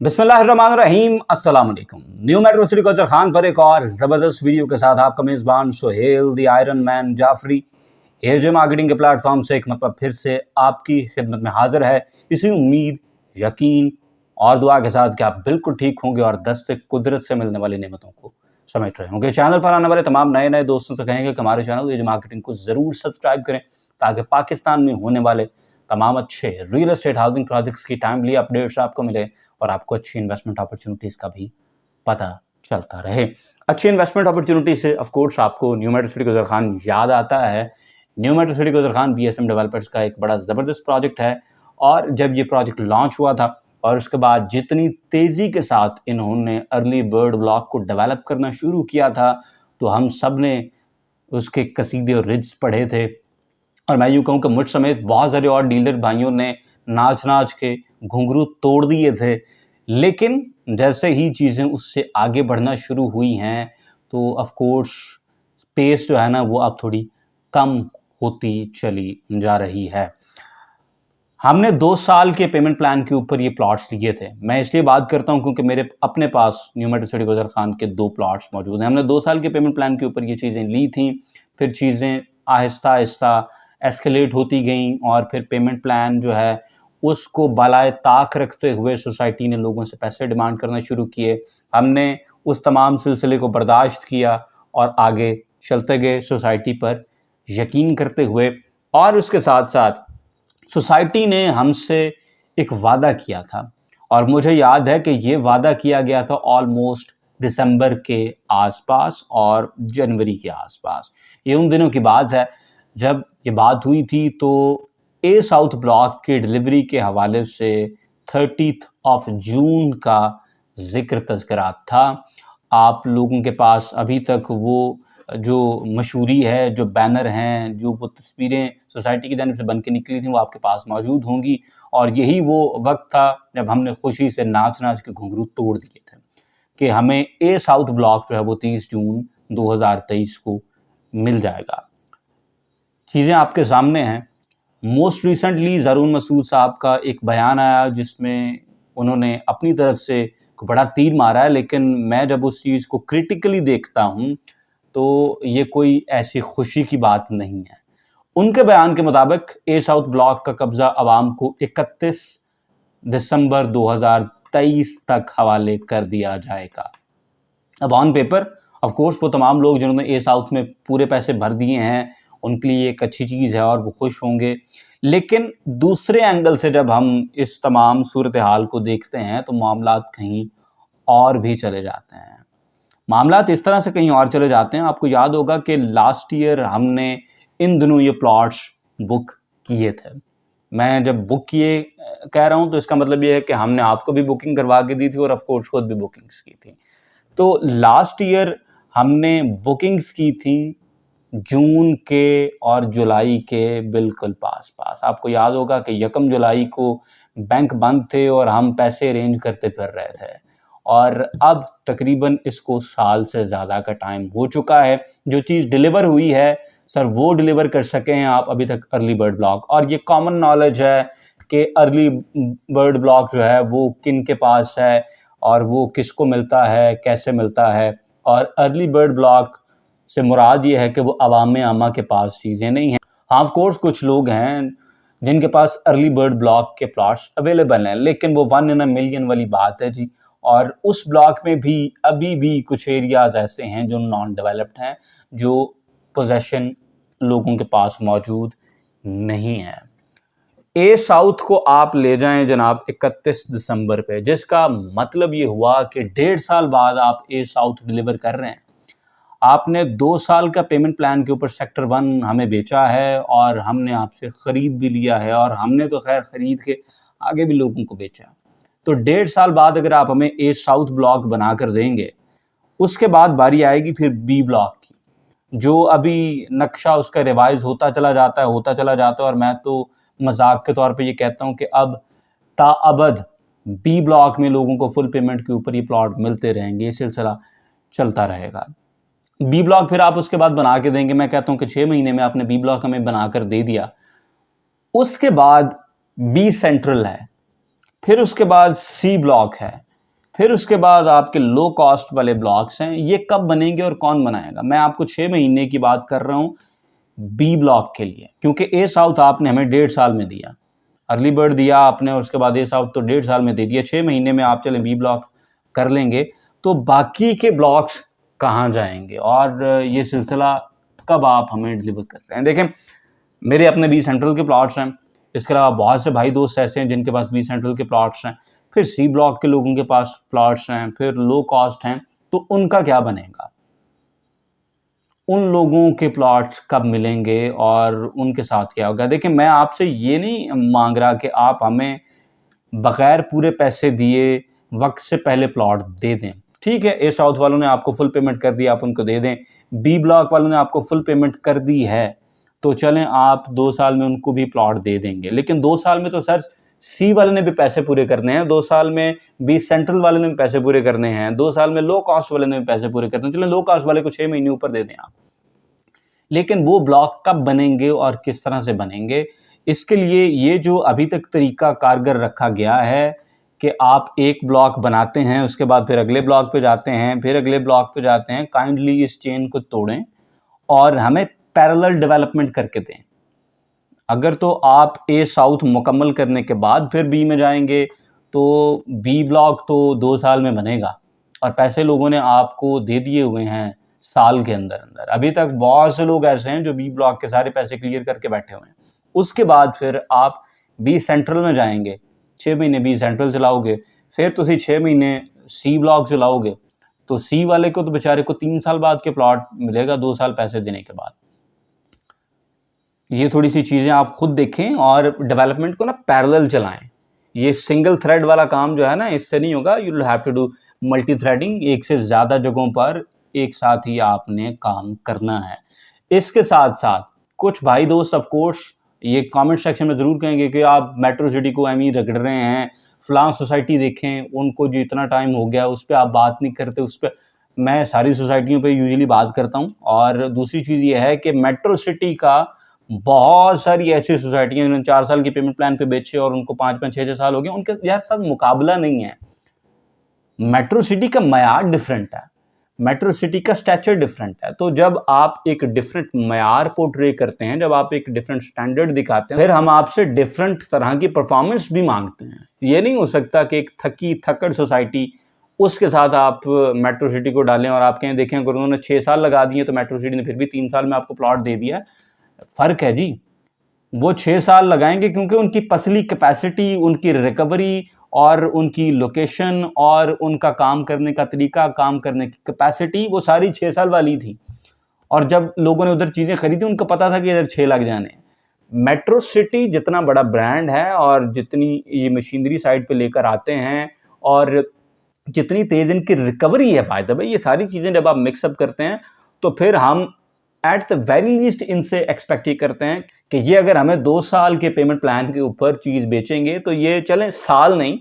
बिस्मिल्लाहिर्रहमानिर्रहीम अस्सलाम वालेकुम। New metro city Kochhar Khan पर एक और ज़बरदस्त वीडियो के साथ आपका मेज़बान Sohail the iron man Jafri AJ marketing के प्लेटफॉर्म से एक मतलब फिर से आपकी खिदमत में हाजिर है, इसी उम्मीद, यकीन और दुआ के साथ कि आप बिल्कुल ठीक होंगे और दस्त कुदरत से मिलने वाली नेमतों को समेट रहे होंगे। चैनल पर आने वाले तमाम नए दोस्तों से कहेंगे कि हमारे चैनल एजे मार्केटिंग को ज़रूर सब्सक्राइब करें ताकि पाकिस्तान में होने वाले तमाम अच्छे रियल एस्टेट हाउसिंग प्रोजेक्ट्स की टाइमली अपडेट्स आपको मिले और आपको अच्छी इन्वेस्टमेंट अपॉर्चुनिटीज़ का भी पता चलता रहे। अच्छी इन्वेस्टमेंट अपॉर्चुनिटी से ऑफ कोर्स आपको new metro city Kochhar Khan याद आता है। New metro city Kochhar Khan BSM developers का एक बड़ा ज़बरदस्त प्रोजेक्ट है और जब ये प्रोजेक्ट लॉन्च हुआ था और उसके बाद जितनी तेज़ी के साथ इन्होंने अर्ली बर्ड ब्लॉक को डेवलप करना शुरू किया था तो हम सब ने उसके कसीदे और रिज्स पढ़े थे और मैं यूँ कहूँ कि मुझ समेत बहुत सारे और डीलर भाइयों ने नाच के घुंघरू तोड़ दिए थे। लेकिन जैसे ही चीज़ें उससे आगे बढ़ना शुरू हुई हैं तो ऑफ कोर्स पेस जो है ना वो अब थोड़ी कम होती चली जा रही है। हमने 2 साल के पेमेंट प्लान के ऊपर ये प्लॉट्स लिए थे। मैं इसलिए बात करता हूँ क्योंकि मेरे अपने पास न्यू मेट्रो सिटी कोचर खान के 2 प्लॉट्स मौजूद हैं। हमने 2 साल के पेमेंट प्लान के ऊपर ये चीज़ें ली थी, फिर चीज़ें आहिस्ता आहिस्ता एस्केलेट होती गई और फिर पेमेंट प्लान जो है उसको बालाए ताक रखते हुए सोसाइटी ने लोगों से पैसे डिमांड करना शुरू किए। हमने उस तमाम सिलसिले को बर्दाश्त किया और आगे चलते गए सोसाइटी पर यकीन करते हुए। और उसके साथ साथ सोसाइटी ने हमसे एक वादा किया था और मुझे याद है कि ये वादा किया गया था ऑलमोस्ट दिसंबर के आसपास और जनवरी के आसपास। ये उन दिनों की बात है जब ये बात हुई थी। तो ए साउथ ब्लॉक के डिलीवरी के हवाले से 30 जून का जिक्र तज़किरात था। आप लोगों के पास अभी तक वो जो मशहूरी है, जो बैनर हैं, जो वो तस्वीरें सोसाइटी की जानिब से बन के निकली थी वो आपके पास मौजूद होंगी और यही वो वक्त था जब हमने खुशी से नाच के घुंघरू तोड़ दिए थे कि हमें ए साउथ ब्लॉक जो है वो 30 जून 2023 को मिल जाएगा। चीज़ें आपके सामने हैं। मोस्ट रिसेंटली ज़रून मसूद साहब का एक बयान आया जिसमें उन्होंने अपनी तरफ से बड़ा तीर मारा है, लेकिन मैं जब उस चीज़ को क्रिटिकली देखता हूँ तो ये कोई ऐसी खुशी की बात नहीं है। उनके बयान के मुताबिक ए साउथ ब्लॉक का कब्ज़ा आवाम को 31 दिसंबर 2023 तक हवाले कर दिया जाएगा। अब ऑन पेपर ऑफ कोर्स वो तमाम लोग जिन्होंने ए साउथ में पूरे पैसे भर दिए हैं उनके लिए एक अच्छी चीज़ है और वो खुश होंगे। लेकिन दूसरे एंगल से जब हम इस तमाम सूरत हाल को देखते हैं तो मामलात कहीं और भी चले जाते हैं। मामलात इस तरह से कहीं और चले जाते हैं। आपको याद होगा कि लास्ट ईयर हमने इन दिनों ये प्लॉट्स बुक किए थे। मैं जब बुक किए कह रहा हूँ तो इसका मतलब ये है कि हमने आपको भी बुकिंग करवा के दी थी और ऑफ कोर्स खुद भी बुकिंग्स की थी। तो लास्ट ईयर हमने बुकिंग्स की थी जून के और जुलाई के बिल्कुल पास। आपको याद होगा कि 1 जुलाई को बैंक बंद थे और हम पैसे अरेंज करते फिर रहे थे और अब तकरीबन इसको साल से ज़्यादा का टाइम हो चुका है। जो चीज़ डिलीवर हुई है सर वो डिलीवर कर सके हैं आप अभी तक अर्ली बर्ड ब्लॉक। और ये कॉमन नॉलेज है कि अर्ली बर्ड ब्लॉक जो है वो किन के पास है और वो किसको मिलता है, कैसे मिलता है। और अर्ली बर्ड ब्लॉक से मुराद ये है कि वो अवाम आमा के पास चीज़ें नहीं हैं। हाँ ऑफ कोर्स कुछ लोग हैं जिनके पास अर्ली बर्ड ब्लॉक के प्लॉट्स अवेलेबल हैं, लेकिन वो 1 इन अ मिलियन वाली बात है जी। और उस ब्लॉक में भी अभी भी कुछ एरियाज़ ऐसे हैं जो नॉन डेवलप्ड हैं, जो पोजेशन लोगों के पास मौजूद नहीं है। ए साउथ को आप ले जाएं जनाब 31 दिसंबर पे, जिसका मतलब ये हुआ कि 1.5 साल बाद आप ए साउथ डिलीवर कर रहे हैं। आपने 2 साल का पेमेंट प्लान के ऊपर सेक्टर 1 हमें बेचा है और हमने आपसे ख़रीद भी लिया है और हमने तो खैर ख़रीद के आगे भी लोगों को बेचा। तो 1.5 साल बाद अगर आप हमें ए साउथ ब्लॉक बना कर देंगे, उसके बाद बारी आएगी फिर बी ब्लॉक की, जो अभी नक्शा उसका रिवाइज होता चला जाता है और मैं तो मजाक के तौर पे ये कहता हूँ कि अब ताअबद बी ब्लॉक में लोगों को फुल पेमेंट के ऊपर ये प्लॉट मिलते रहेंगे, ये सिलसिला चलता रहेगा। बी ब्लॉक फिर आप उसके बाद बना के देंगे। मैं कहता हूँ कि 6 महीने में आपने बी ब्लॉक हमें बना कर दे दिया। उसके बाद बी सेंट्रल है, फिर उसके बाद सी ब्लॉक है, फिर उसके बाद आपके लो कॉस्ट वाले ब्लॉक्स हैं, ये कब बनेंगे और कौन बनाएगा? मैं आपको 6 महीने की बात कर रहा हूँ बी ब्लॉक के लिए, क्योंकि ए साउथ आपने हमें 1.5 साल में दिया, अर्ली बर्ड दिया आपने और उसके बाद ए साउथ तो 1.5 साल में दे दिया। 6 महीने में आप चले बी ब्लॉक कर लेंगे, तो बाकी के ब्लॉक्स कहाँ जाएंगे और ये सिलसिला कब आप हमें डिलीवर कर रहे हैं? देखें, मेरे अपने बी सेंट्रल के प्लॉट्स हैं, इसके अलावा बहुत से भाई दोस्त ऐसे हैं जिनके पास बी सेंट्रल के प्लॉट्स हैं, फिर सी ब्लॉक के लोगों के पास प्लॉट्स हैं, फिर लो कॉस्ट हैं, तो उनका क्या बनेगा? उन लोगों के प्लॉट्स कब मिलेंगे और उनके साथ क्या होगा? देखिए, मैं आपसे ये नहीं मांग रहा कि आप हमें बगैर पूरे पैसे दिए वक्त से पहले प्लॉट दे दें, ठीक है। ए साउथ वालों ने आपको फुल पेमेंट कर दी, आप उनको दे दें। बी ब्लॉक वालों ने आपको फुल पेमेंट कर दी है, तो चलें आप 2 साल में उनको भी प्लॉट दे देंगे। लेकिन 2 साल में तो सर सी वाले ने भी पैसे पूरे करने हैं, 2 साल में बी सेंट्रल वाले ने भी पैसे पूरे करने हैं, 2 साल में लो कॉस्ट वाले ने भी पैसे पूरे करने हैं। चलें लो कॉस्ट वाले को 6 महीने ऊपर दे दें आप। लेकिन वो ब्लॉक कब बनेंगे और किस तरह से बनेंगे, इसके लिए ये जो अभी तक तरीका कारगर रखा गया है कि आप एक ब्लॉक बनाते हैं, उसके बाद फिर अगले ब्लॉक पे जाते हैं, फिर अगले ब्लॉक पे जाते हैं, काइंडली इस चेन को तोड़ें और हमें पैरेलल डेवलपमेंट करके दें। अगर तो आप ए साउथ मुकम्मल करने के बाद फिर बी में जाएंगे, तो बी ब्लॉक तो 2 साल में बनेगा और पैसे लोगों ने आपको दे दिए हुए हैं साल के अंदर अंदर। अभी तक बहुत से लोग ऐसे हैं जो बी ब्लॉक के सारे पैसे क्लियर करके बैठे हुए हैं। उसके बाद फिर आप बी सेंट्रल में जाएंगे, 6 महीने बी सेंट्रल चलाओगे, फिर तुसी 6 महीने सी ब्लॉक चलाओगे, तो सी वाले को तो बेचारे को 3 साल बाद के प्लॉट मिलेगा 2 साल पैसे देने के बाद। ये थोड़ी सी चीज़ें आप खुद देखें और डेवलपमेंट को ना पैरेलल चलाएं। ये सिंगल थ्रेड वाला काम जो है ना, इससे नहीं होगा। You will have to do multi threading, एक से ज़्यादा जगहों पर एक साथ ही आपने काम करना है। इसके साथ साथ कुछ भाई दोस्त ऑफ कोर्स ये कमेंट सेक्शन में ज़रूर कहेंगे कि आप मेट्रो सिटी को एम ही रगड़ रहे हैं, फलां सोसाइटी देखें, उनको जो इतना टाइम हो गया उस पर आप बात नहीं करते। उस पर मैं सारी सोसाइटियों पे यूजुअली बात करता हूँ। और दूसरी चीज़ ये है कि मेट्रो सिटी का बहुत सारी ऐसी सोसाइटियाँ जिन्होंने 4 साल की पेमेंट प्लान पे बेचे और उनको 5-5, 6-6 साल हो गए, उनके यार साथ मुकाबला नहीं है। मेट्रो सिटी का मयार डिफरेंट है, मेट्रो सिटी का स्टैचर डिफरेंट है। तो जब आप एक डिफरेंट मयार पोर्ट्रे करते हैं, जब आप एक डिफरेंट स्टैंडर्ड दिखाते हैं, फिर हम आपसे डिफरेंट तरह की परफॉर्मेंस भी मांगते हैं। ये नहीं हो सकता कि एक थकी थकड़ सोसाइटी उसके साथ आप मेट्रो सिटी को डालें और आप कहें देखें अगर उन्होंने 6 साल लगा दिए तो मेट्रो सिटी ने फिर भी 3 साल में आपको प्लॉट दे दिया। फ़र्क है जी, वो 6 साल लगाएंगे क्योंकि उनकी पसली कैपेसिटी, उनकी रिकवरी और उनकी लोकेशन और उनका काम करने का तरीका, काम करने की कैपेसिटी, वो सारी 6 साल वाली थी। और जब लोगों ने उधर चीज़ें खरीदी उनको पता था कि इधर 6 लग जाने हैं। मेट्रो सिटी जितना बड़ा ब्रांड है और जितनी ये मशीनरी साइड पे लेकर आते हैं और जितनी तेज़ इनकी रिकवरी है, बाय द वे, ये सारी चीज़ें जब आप मिक्सअप करते हैं तो फिर हम एट द वेरी लीस्ट इनसे एक्सपेक्ट ही करते हैं कि ये अगर हमें 2 साल के पेमेंट प्लान के ऊपर चीज़ बेचेंगे तो ये चलें साल नहीं,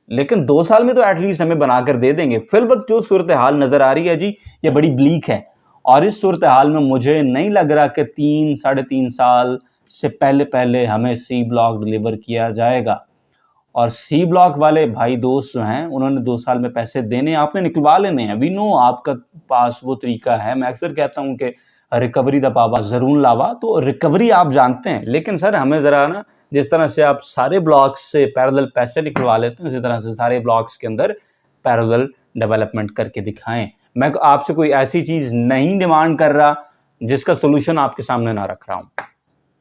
लेकिन 2 साल में तो एटलीस्ट हमें बनाकर दे देंगे। फिल वक्त जो सूरत हाल नज़र आ रही है जी, ये बड़ी ब्लीक है और इस सूरत हाल में मुझे नहीं लग रहा कि 3 साढ़े 3 साल से पहले हमें सी ब्लॉक डिलीवर किया जाएगा। और सी ब्लॉक वाले भाई दोस्त जो हैं उन्होंने 2 साल में पैसे देने, आपने निकलवा लेने हैं। वी नो आपका पास वो तरीका है। मैं अक्सर कहता हूँ कि रिकवरी दा पावा ज़रूर लावा, तो रिकवरी आप जानते हैं, लेकिन सर हमें ज़रा ना जिस तरह से आप सारे ब्लॉक्स से पैरेलल पैसे निकलवा लेते हैं, उसी तरह से सारे ब्लॉक्स के अंदर पैरेलल डेवलपमेंट करके दिखाएं। मैं आपसे कोई ऐसी चीज़ नहीं डिमांड कर रहा जिसका सोल्यूशन आपके सामने ना रख रहा हूँ।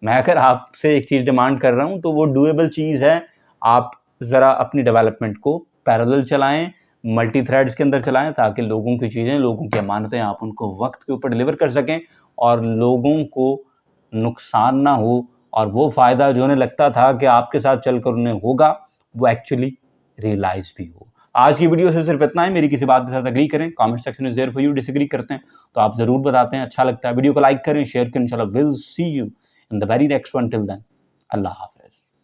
मैं अगर आपसे एक चीज़ डिमांड कर रहा हूँ तो वो डूएबल चीज़ है। आप ज़रा अपनी डेवलपमेंट को पैरेलल चलाएं, मल्टी थ्रेड्स के अंदर चलाएं, ताकि लोगों की चीज़ें, लोगों की अमानतें आप उनको वक्त के ऊपर डिलीवर कर सकें और लोगों को नुकसान ना हो और वो फ़ायदा जो उन्हें लगता था कि आपके साथ चलकर उन्हें होगा, वो एक्चुअली रियलाइज़ भी हो। आज की वीडियो से सिर्फ इतना ही। मेरी किसी बात के साथ एग्री करें, comment section is there for you. Disagree करते हैं तो आप ज़रूर बताते हैं, अच्छा लगता है। वीडियो को लाइक करें, शेयर करें। इंशाल्लाह will see you in the very next one. Till then, अल्लाह हाफ़िज़।